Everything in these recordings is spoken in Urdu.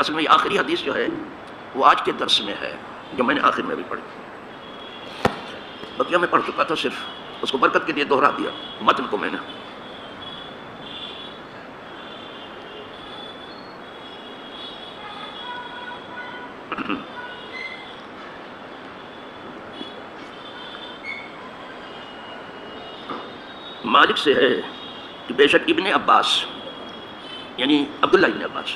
اصل میں یہ آخری حدیث جو ہے وہ آج کے درس میں ہے، جو میں نے آخر میں بھی پڑھی، بقیہ میں پڑھ چکا تھا، صرف اس کو برکت کے لیے دوہرا دیا متن کو میں نے۔ مالک سے ہے کہ بے شک ابن عباس یعنی عبداللہ ابن عباس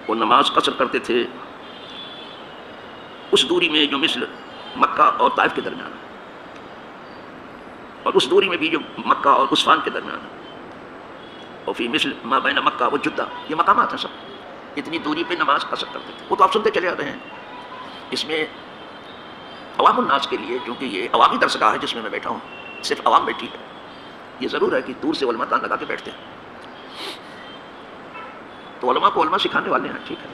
وہ نماز قصر کرتے تھے اس دوری میں جو مثل مکہ اور طائف کے درمیان، اور اس دوری میں بھی جو مکہ اور عثفان کے درمیان، اور فی مثل ما بین مکہ و جدہ، یہ مقامات ہیں سب، اتنی دوری پہ نماز قصر کرتے تھے۔ وہ تو آپ سنتے چلے آتے ہیں۔ اس میں عوام الناس کے لیے، چونکہ یہ عوامی درسگاہ ہے جس میں میں بیٹھا ہوں، صرف عوام بیٹھی ہے، یہ ضرور ہے کہ دور سے علماء کان لگا کے بیٹھتے ہیں، تو علماء کو علماء سکھانے والے ہیں، ٹھیک ہے،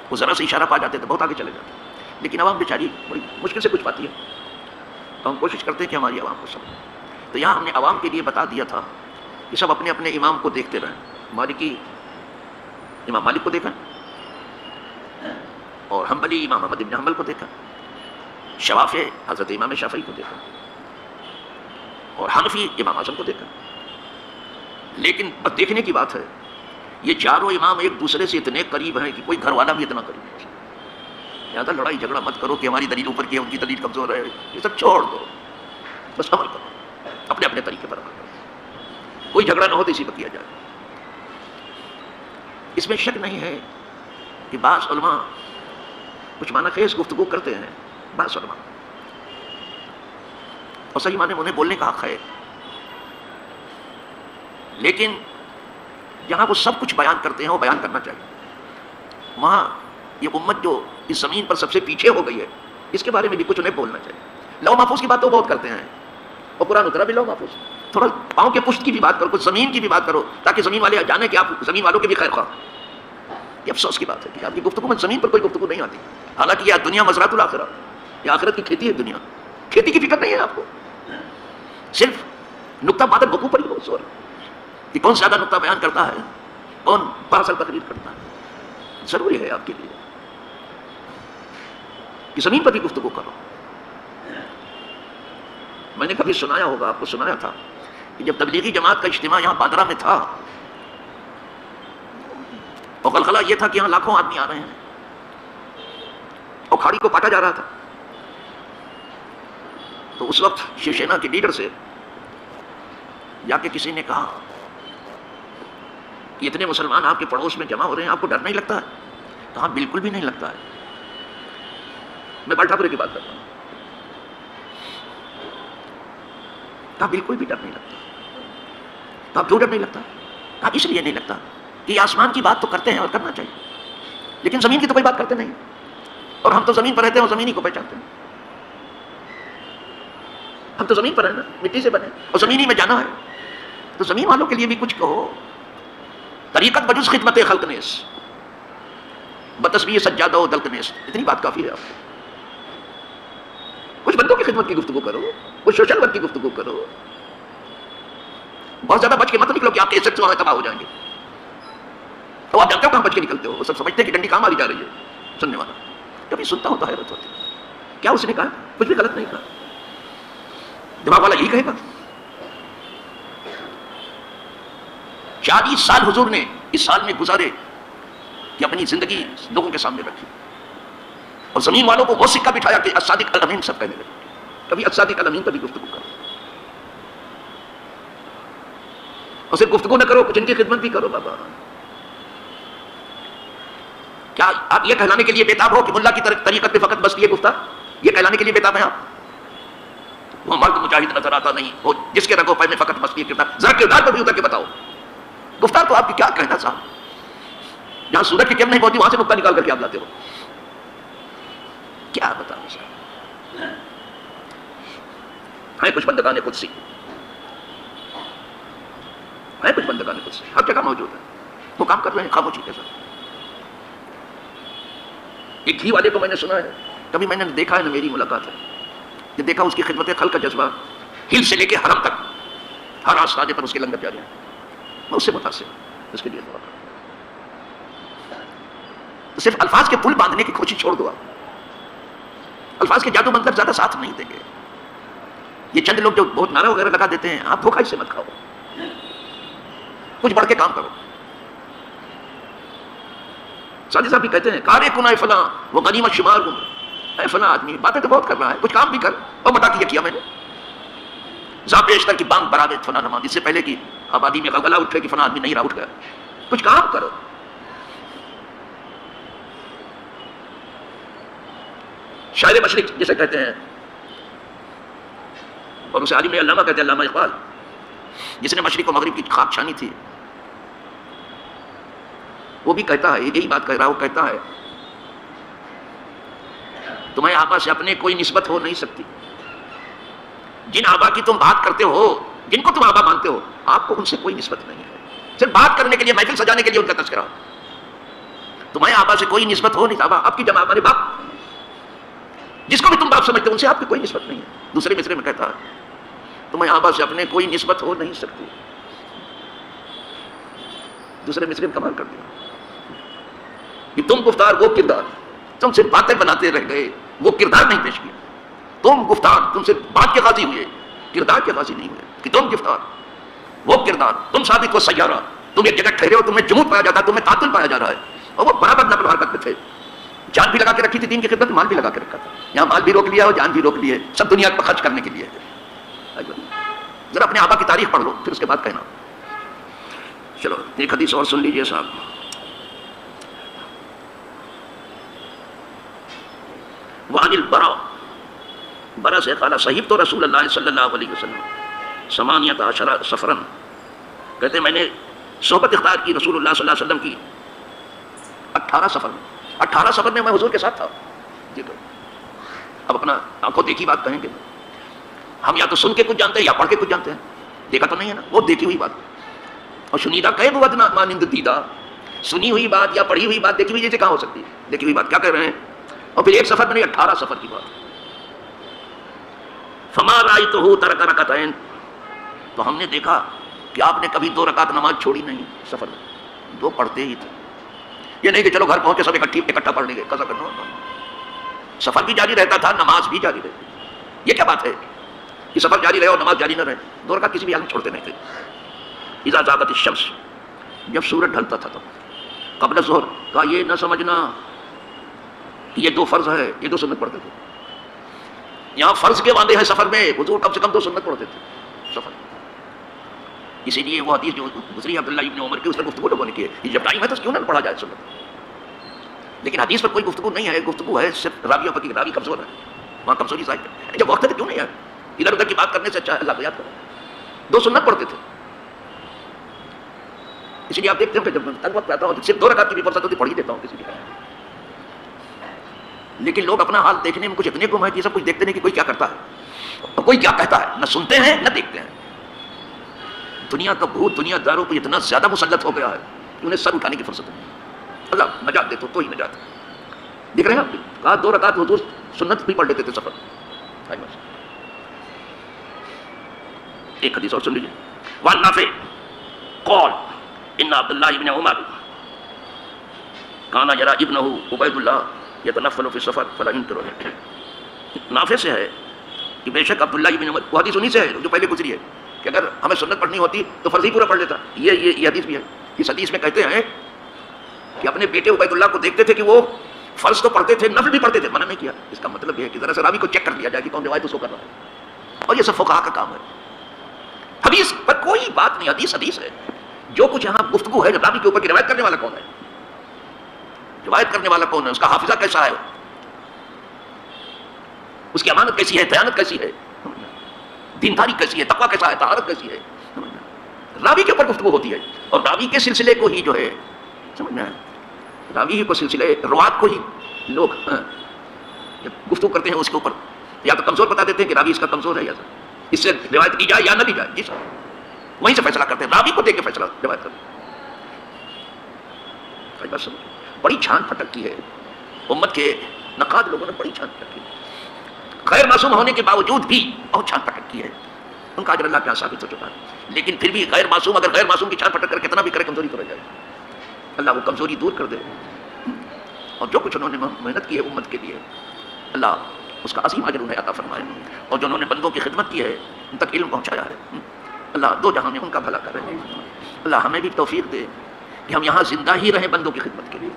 وہ ذرا سے اشارہ پا جاتے تو بہت آگے چلے جاتے، لیکن عوام بیچاری بڑی مشکل سے کچھ پاتی ہے، تو ہم کوشش کرتے ہیں کہ ہماری عوام کو سمجھے۔ تو یہاں ہم نے عوام کے لیے بتا دیا تھا کہ سب اپنے اپنے امام کو دیکھتے رہیں۔ مالکی امام مالک کو دیکھا، اور حنبلی امام احمد بن حنبل کو دیکھا، شوافی حضرت امام شافعی کو دیکھا، اور حنفی امام اعظم کو دیکھا۔ لیکن بس دیکھنے کی بات ہے، یہ چاروں امام ایک دوسرے سے اتنے قریب ہیں کہ کوئی گھر والا بھی اتنا قریب نہیں۔ زیادہ لڑائی جھگڑا مت کرو کہ ہماری دلیل اوپر کی ہے، ان کی دلیل کمزور ہے، یہ سب چھوڑ دو، بس عمل کرو، اپنے اپنے طریقے پر عمل کرو، کوئی جھگڑا نہ ہو تو اسی پر کیا جائے۔ اس میں شک نہیں ہے کہ بعض علماء کچھ معنی خیز گفتگو کرتے ہیں، بعض علماء، اور صحیح معنی میں انہیں بولنے کا حق ہے، لیکن جہاں وہ سب کچھ بیان کرتے ہیں وہ بیان کرنا چاہیے۔ وہاں یہ امت جو اس زمین پر سب سے پیچھے ہو گئی ہے، اس کے بارے میں بھی کچھ انہیں بولنا چاہیے۔ لوح محفوظ کی بات تو بہت کرتے ہیں، اور قرآن اترا بھی لوح محفوظ، تھوڑا پاؤں کے پشت کی بھی بات کرو، کچھ زمین کی بھی بات کرو، تاکہ زمین والے جانیں کہ آپ زمین والوں کے بھی خیر خواہ۔ یہ افسوس کی بات ہے کہ آپ کی گفتگو میں زمین پر کوئی گفتگو نہیں آتی، حالانکہ یہ دنیا مزرعۃ الآخرہ، یہ آخرت کی کھیتی ہے، دنیا کھیتی کی فکر نہیں ہے آپ کو، صرف نقطہ بات وقوع پر ہی بہت زور کہ کون زیادہ نقطہ بیان کرتا ہے، کون پارسل تقریر کرتا ہے۔ ضروری ہے آپ کے لیے کہ زمین پر بھی گفتگو کرو۔ میں نے کبھی سنایا ہوگا، آپ کو سنایا تھا کہ جب تبلیغی جماعت کا اجتماع یہاں پادرا میں تھا، اور غلغلہ یہ تھا کہ یہاں لاکھوں آدمی آ رہے ہیں، اور کھاڑی کو کاٹا جا رہا تھا، تو اس وقت شیو سینا کے لیڈر سے جا کے کسی نے کہا کہ اتنے مسلمان آپ کے پڑوس میں جمع ہو رہے ہیں، آپ کو ڈر نہیں لگتا ہے؟ کہا بالکل بھی نہیں لگتا ہے۔ میں بال ٹھاکرے کی بات کرتا ہوں، کہا بالکل بھی ڈر نہیں لگتا۔ کہا کیوں ڈر نہیں لگتا؟ کہا اس لیے نہیں لگتا کہ آسمان کی بات تو کرتے ہیں اور کرنا چاہیے، لیکن زمین کی تو کوئی بات کرتے نہیں، اور ہم تو زمین پر رہتے ہیں اور زمین ہی کو پہچانتے ہیں، ہم تو زمین پر ہیں نا، مٹی سے بنے، اور زمین ہی میں جانا ہے، تو زمین والوں کے لیے بھی کچھ کہو۔ طریقت بجز خدمت خلق نیس، بتسبیح سجادہ و دلق نیس، اتنی بات کافی ہے آپ کو۔ کچھ بندوں کی خدمت کی گفتگو کرو، کچھ سوشل ورک کی گفتگو کرو، بہت زیادہ بچ کے مت نکلو کہ آپ کے عزت سے وہاں تباہ ہو جائیں گے، تو آپ جانتے ہو کہاں بچ کے نکلتے ہو، وہ سب سمجھتے ہیں کہ ڈنڈی کہاں ماری جا رہی ہے۔ سننے والا کبھی سنتا ہوں تو حیرت ہوتی ہے، کیا اس نے کہا؟ کچھ بھی غلط نہیں کہا، دماغ والا یہی کہے گا۔ 40 سال حضور نے اس سال میں گزارے کہ اپنی زندگی لوگوں کے سامنے رکھی، اور زمین والوں کو وہ سکہ بٹھایا کہ الصادق الامین سب کہنے لگے۔ کبھی الصادق الامین پر بھی گفتگو کرو، اور صرف گفتگو نہ کرو، کچھ ان کی خدمت بھی کرو۔ بابا کیا آپ یہ کہلانے کے لیے بےتاب ہو کہ ملا کی طریقت پہ فقط بس یہ گفتہ، یہ کہلانے کے لیے بےتاب ہیں آپ؟ وہ مرد مجاہد نظر آتا نہیں، وہ جس کے رگوں پہ میں فقط بس یہ کردار، ذرا کردار پر بھی اتر کے بتاؤ، گفتار تو آپ کی کیا کہنا صاحب، جہاں سورج کی کرن نہیں پہنچی وہاں سے نقطہ نکال کر کے آپ لاتے ہو، کیا بتاؤ صاحب۔ ہیں کچھ بندگان قدسی، ہیں کچھ بندگان قدسی ہر جگہ موجود ہیں، وہ کام کر رہے ہیں خاموشی کے ساتھ۔ ایک گھی والے کو میں نے سنا ہے، کبھی میں نے دیکھا ہے نہ میری ملاقات ہے، جب دیکھا اس کی خدمت خلق کا جذبہ ہل سے لے کے حرم تک ہر آستانے پر اس کے لنگر جاری ہیں، میں اس سے متاثر ہوں، اس کے لیے دعا کروں۔ تو صرف الفاظ کے پل باندھنے کی کوشش چھوڑ دو آپ، الفاظ کے جادو منتر زیادہ ساتھ نہیں دیں گے. یہ چند لوگ جو بہت نعرہ وغیرہ لگا دیتے ہیں، آپ دھوکہ سے مت کھاؤ، کچھ بڑھ کے کام کرو. سادی صاحب بھی کہتے ہیں کارے کنائے فلاں وہ غنیمت شمار ہوں، اے فلاں آدمی باتیں تو بہت کر رہا ہے، کچھ کام بھی کر، اور بتا کہ یہ کیا میں نے. ذا پیشتر کی بانگ برابر فلاں نماز، اس سے پہلے کہ آبادی میں غلغلہ اٹھے کہ فلاں آدمی نہیں رہا اٹھ گیا، کچھ کام کرو. شاعر مشرق جسے کہتے ہیں، اور اسے عالم علامہ کہتے ہیں، علامہ اقبال، جس نے مشرق و مغرب کی خاک چھانی تھی، وہ بھی کہتا ہے، یہی بات کہہ رہا، وہ کہتا ہے تمہیں آبا سے اپنے کوئی نسبت ہو نہیں سکتی. جن آبا کی تم بات کرتے ہو، جن کو تم آبا مانتے ہو، آپ کو ان سے کوئی نسبت نہیں ہے، صرف بات کرنے کے لیے، محفل سجانے کے لیے ان کا تذکرہ. تمہیں آبا سے کوئی نسبت ہو نہیں، آبا آپ کی جمع ہمارے باپ، جس کو بھی تم باپ سمجھتے ہو ان سے آپ کی کوئی نسبت نہیں ہے. دوسرے مصرے میں کہتا ہے تمہیں آبا سے اپنے کوئی نسبت ہو نہیں سکتی. دوسرے مصرے میں کمال کر دیا کہ تم گفتار وہ کردار، تم صرف باتیں بناتے رہ گئے، وہ کردار نہیں پیش کیا. تم گفتار، تم صرف بات کے غازی ہوئے، کردار کے غازی نہیں ہوئے. کہ تم گفتار وہ کردار، تم ثابت و سیارہ، تم ایک جگہ ٹھہرے ہو، تمہیں جمود پایا جاتا ہے، تمہیں تعطل پایا جا رہا ہے. اور وہ برابر نقل و حرکت میں تھے، جان بھی لگا کے رکھی تھی دین کی خدمت میں، مال بھی لگا کے رکھا تھا. یہاں مال بھی روک لیا اور جان بھی روک لیے، سب دنیا پر خرچ کرنے کے لیے. ذرا اپنے آبا کی تاریخ پڑھ لو، پھر اس کے بعد کہنا. چلو ایک حدیث اور سن لیجئے صاحب. وعن البراء، برا سے قال صحیح تو رسول اللہ صلی اللہ علیہ وسلم ثمانیۃ عشر سفرا، کہتے ہیں میں نے صحبت اختیار کی رسول اللہ صلی اللہ علیہ وسلم کی 18 سفر میں. 18 سفر میں حضور کے ساتھ تھا. اب اپنا آنکھوں دیکھی بات کہیں گے، ہم یا تو سن کے کچھ جانتے ہیں یا پڑھ کے کچھ جانتے ہیں، دیکھا تو نہیں ہے نا، وہ دیکھی ہوئی بات. اور شنیدہ کہے بود نہ مانند دیدہ، سنی ہوئی بات یا پڑھی ہوئی بات دیکھی ہوئی جیسے کہاں ہو سکتی ہے. دیکھی ہوئی بات کیا کہہ رہے ہیں. اور پھر ایک سفر میں نہیں، 18 سفر کی بات. فما رأیتہ ترک رکعتین، تو ہم نے دیکھا کہ آپ نے کبھی 2 رکعت نماز چھوڑی نہیں سفر میں، 2 پڑھتے ہی تھے. یہ نہیں کہ چلو گھر پہنچے سب اکٹھا پڑھ لیں گے، قضا کرنا. سفر بھی جاری رہتا تھا، نماز بھی جاری رہتی. یہ کیا بات ہے کہ سفر جاری رہے اور نماز جاری نہ رہے. 2 رکعت کسی بھی حال میں چھوڑتے نہیں تھے. اذا زاغت الشمس، جب سورج ڈھلتا تھا، قبل الظہر، کہا یہ نہ سمجھنا کہ یہ 2 فرض ہے، یہ 2 سنت پڑھتے تھے. یہاں فرض کے وعدے ہیں سفر میں، حضور کم سے کم 2 سنت پڑھتے تھے سفر. اسی لیے وہ حدیث جو گزری عبداللہ ابن عمر کی، اس پر گفتگو لوگوں نے کی ہے، جب ٹائم ہے تو کیوں نہ پڑھا جائے سنت. لیکن حدیث پر کوئی گفتگو نہیں ہے، گفتگو ہے صرف راویوں پر کہ راوی کمزور ہے، وہاں کمزوری ظاہر ہے. جب وقت ہے تو کیوں نہیں ہے، ادھر ادھر کی بات کرنے سے اچھا ہے اللہ کو یاد کرو. 2 سنت پڑھتے تھے. اسی لیے آپ دیکھتے ہیں کہ جب تنگ وقت آتا ہوں تو صرف 2 رکعت کی بھی فرصت ہوتی پڑھ ہی دیتا ہوں کسی بھی. لیکن لوگ اپنا حال دیکھنے میں کچھ اتنے گم ہے کہ سب کچھ دیکھتے نہیں کہ کوئی کیا کرتا ہے اور کوئی کیا کہتا ہے، نہ سنتے ہیں نہ دیکھتے ہیں. دنیا کا بھوت دنیا داروں کو اتنا زیادہ مسلط ہو گیا ہے کہ انہیں سر اٹھانے کی فرصت نہیں. اللہ نجات دے تو ہی نجات. دیکھ رہے ہیں آپ، کہا 2 رکعت حضور سنت بھی پڑھ لیتے تھے سفر. ایک حدیث اور سن لیجیے. وعن نافع قال ان عبداللہ ابن عمر کانا یرا ابنہ عبید اللہ یتنفل فی السفر فلا ينکر. نافع سے ہے کہ بے شک عبداللہ ابن عمر، وہ حدیث انہی سے ہے جو پہلے گزری ہے کہ اگر ہمیں سنت پڑھنی ہوتی تو فرض ہی پورا پڑھ لیتا. یہ حدیث بھی ہے. اس حدیث میں کہتے ہیں کہ اپنے بیٹے عبید اللہ کو دیکھتے تھے کہ وہ فرض تو پڑھتے تھے، نفل بھی پڑھتے تھے، منع نہیں کیا. اس کا مطلب یہ ہے کہ ذرا سا راوی کو چیک کر لیا جائے کہ کون روایت اس کو کر رہا ہے. اور یہ سب فقہا کا کام ہے. حدیث پر کوئی بات نہیں، حدیث حدیث ہے. جو کچھ یہاں گفتگو ہے راوی کے اوپر کہ روایت کرنے والا کون ہے، روایت کرنے والا کون ہے، اس کا حافظہ کیسا ہے، اس کی امانت کیسی ہے، دیانت کیسی ہے، دینداری کیسی ہے، تقویٰ کیسا ہے، طہارت کیسی ہے. راوی کے اوپر گفتگو ہوتی ہے. اور راوی کے سلسلے کو ہی جو ہے سمجھنا ہے، راوی ہی کو سلسلے روات کو ہی لوگ جب گفتگو کرتے ہیں اس کے اوپر یا تو کمزور بتا دیتے ہیں کہ راوی اس کا کمزور ہے، یا اس سے روایت کی جائے یا نہ لی جائے. جی سر وہیں سے فیصلہ کرتے ہیں، راوی کو دیکھ کے فیصلہ روایت کرتے ہیں. بڑی چھان پھٹک کی ہے امت کے نقاد لوگوں نے، بڑی چھان پھٹک کی ہے. غیر معصوم ہونے کے باوجود بھی بہت چھان پھٹک کی ہے. ان کا اجر اللہ کے یہاں ثابت ہو چکا ہے. لیکن پھر بھی غیر معصوم اگر غیر معصوم کی چھان پھٹک کر کتنا بھی کرے کمزوری تو رہ جائے. اللہ وہ کمزوری دور کر دے. اور جو کچھ انہوں نے محنت کی ہے امت کے لیے، اللہ اس کا عظیم اجر انہیں عطا فرمائے، اور جو انہوں نے بندوں کی خدمت کی ہے، ان تک علم پہنچایا ہے، اللہ دو جہاں میں ان کا بھلا کرے۔ اللہ ہمیں بھی توفیق دے کہ ہم یہاں زندہ ہی رہیں بندوں کی خدمت کے لیے،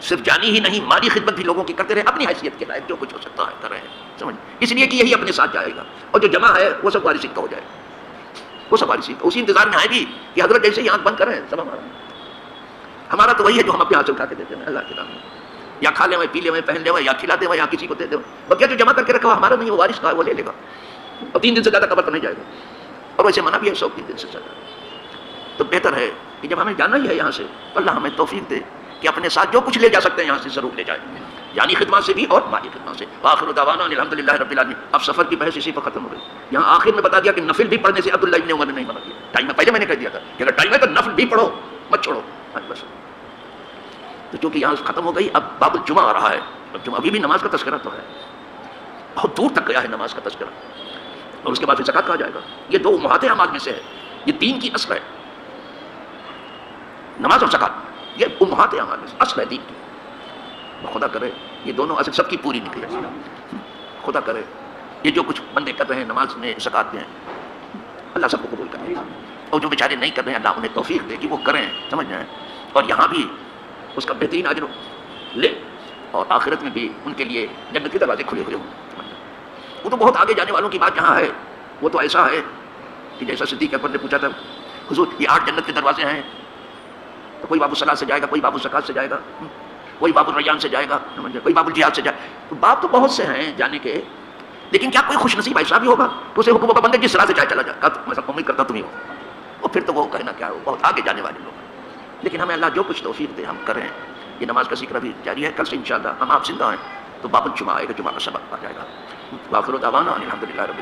صرف جانی ہی نہیں مالی خدمت بھی لوگوں کی کرتے رہے، اپنی حیثیت کے لائق جو کچھ ہو سکتا ہے کر رہے ہیں، سمجھ، اس لیے کہ یہی اپنے ساتھ جائے گا، اور جو جمع ہے وہ سب وارثین کا ہو جائے گا، وہ سب وارثین کا، اسی انتظار میں آئے گی کہ حضرت جیسے ہی آنکھ بند کریں سب ہمارا تو وہی ہے جو ہم اپنے ہاتھ سے اٹھا کے دیتے ہیں اللہ کے نام میں، یا کھا لیں پی لیں پہن لیں یا کھلا دیں یا کسی کو دے دیں، بقیہ جو جمع کر کے رکھا ہوا ہمارا نہیں، وہ وارث کا ہے، وہ لے لے گا، اور 3 دن سے زیادہ قبر پر نہیں جائے گا، اور ویسے منع بھی ہے 103 دن سے زیادہ۔ تو بہتر ہے کہ جب ہمیں جانا ہی ہے یہاں سے تو اللہ ہمیں توفیق دے کہ اپنے ساتھ جو کچھ لے جا سکتے ہیں یہاں سے ضرور لے جائیں، یعنی خدمات سے بھی اور مالی خدمات سے۔ وآخر دعوانا الحمدللہ رب العالمین۔ اب سفر کی بحث اسی پر ختم ہو گئی، یہاں آخر میں بتا دیا کہ نفل بھی پڑھنے سے عبداللہ ابن عمر نے نہیں منع کیا، ٹائم میں پہلے میں نے کہہ دیا تھا کہ اگر ٹائم ہے تو نفل بھی پڑھو مت چھوڑو، بس۔ تو چونکہ یہاں ختم ہو گئی، اب باب الجمعہ آ رہا ہے، اب جمعہ بھی نماز کا تذکرہ تو ہے، بہت دور تک گیا ہے نماز کا تذکرہ، اور اس کے بعد پھر زکوٰۃ کہا جائے گا۔ یہ 2 امہات اعمال میں سے ہے، یہ دین کی اصل ہے، نماز اور زکوٰۃ یہ امہات اعمال میں سے اصل ہے دین کی۔ خدا کرے یہ دونوں اصل سب کی پوری نکلے، خدا کرے یہ جو کچھ بندے کر رہے ہیں نماز میں زکوٰۃ میں، اللہ سب کو قبول کرے، اور جو بیچارے نہیں کر رہے ہیں اللہ انہیں توفیق دے کہ وہ کریں، سمجھ جائیں، اور یہاں بھی اس کا بہترین اجر لے، اور آخرت میں بھی ان کے لیے جنت کے دروازے کھلے ہوئے ہوں۔ وہ تو بہت آگے جانے والوں کی بات جہاں ہے، وہ تو ایسا ہے کہ جیسا صدیق اکبر نے پوچھا تھا حضور یہ 8 جنت کے دروازے ہیں، تو کوئی باب الصلاۃ سے جائے گا، کوئی باب الزکوٰۃ سے جائے گا، کوئی باب الریان سے جائے گا، کوئی باب الجہاد سے جائے گا، تو باب تو بہت سے ہیں جانے کے، لیکن کیا کوئی خوش نصیب ایسا بھی ہوگا تو اسے حکم و پابندی جس راہ سے چاہے چلا جائے، میں امید کرتا تم ہی ہو، اور پھر تو وہ کہنا کیا ہو، بہت آگے جانے والے لوگ۔ لیکن ہمیں اللہ جو کچھ توفیق دے ہم کریں۔ یہ نماز کا ذکر بھی جاری ہے، کل سے انشاءاللہ ہم آپ زندہ ہیں تو باب الجمعہ آئے گا، جمعہ کا سبق آ جائے گا۔ وآخر دعوانا الحمدللہ رب العالمین۔